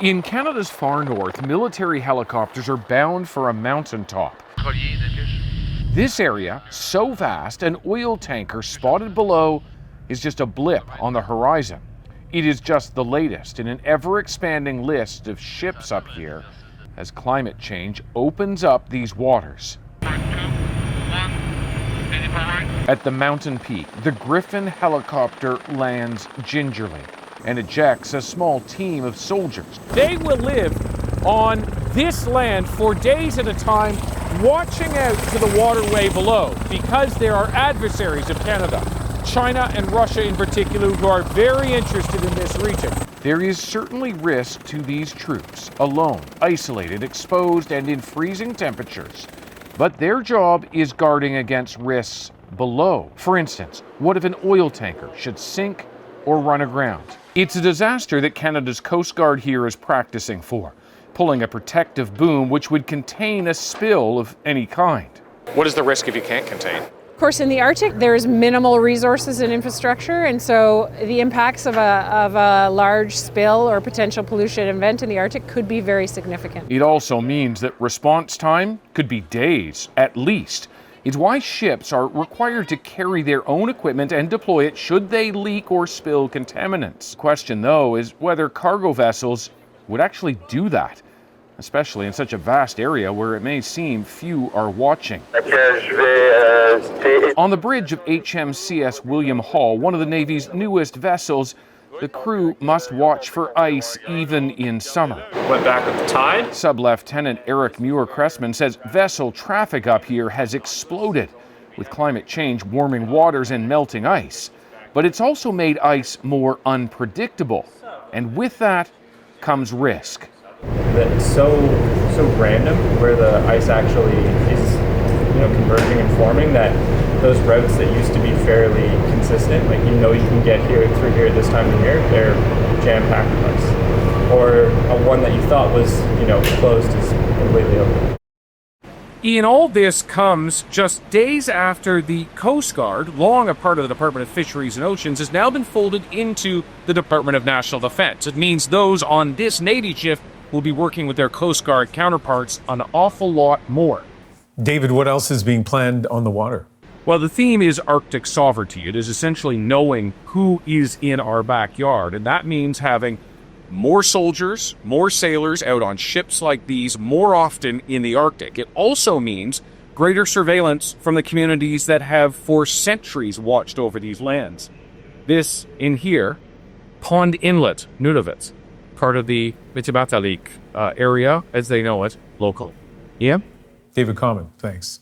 In Canada's far north, military helicopters are bound for a mountaintop. This area, so vast, an oil tanker spotted below is just a blip on the horizon. It is just the latest in an ever-expanding list of ships up here as climate change opens up these waters. At the mountain peak, the Griffin helicopter lands gingerly and ejects a small team of soldiers. They will live on this land for days at a time, watching out to the waterway below, because there are adversaries of Canada, China and Russia in particular, who are very interested in this region. There is certainly risk to these troops, alone, isolated, exposed, and in freezing temperatures. But their job is guarding against risks below. For instance, what if an oil tanker should sink or run aground? It's a disaster that Canada's Coast Guard here is practicing for, pulling a protective boom which would contain a spill of any kind. What is the risk if you can't contain? Of course, in the Arctic, there's minimal resources and infrastructure, and so the impacts of a large spill or potential pollution event in the Arctic could be very significant. It also means that response time could be days, at least. It's why ships are required to carry their own equipment and deploy it should they leak or spill contaminants. The question, though, is whether cargo vessels would actually do that, especially in such a vast area where it may seem few are watching. On the bridge of HMCS William Hall, one of the Navy's newest vessels, the crew must watch for ice even in summer. Went back with the tide. Sub-Lieutenant Eric Muir-Cressman says vessel traffic up here has exploded with climate change warming waters and melting ice. But it's also made ice more unpredictable. And with that comes risk. That's so random where the ice actually is, converging and forming, that those routes that used to be fairly consistent, like you can get through here at this time of year, they're jam-packed with ice. Or one that you thought was, closed is completely open. Ian, all this comes just days after the Coast Guard, long a part of the Department of Fisheries and Oceans, has now been folded into the Department of National Defense. It means those on this Navy shift will be working with their Coast Guard counterparts an awful lot more. David, what else is being planned on the water? Well, the theme is Arctic sovereignty. It is essentially knowing who is in our backyard, and that means having more soldiers, more sailors out on ships like these more often in the Arctic. It also means greater surveillance from the communities that have for centuries watched over these lands. This in here, Pond Inlet, Nunavut, part of the Mitabatalik area, as they know it, locally. Yeah? David Common, thanks.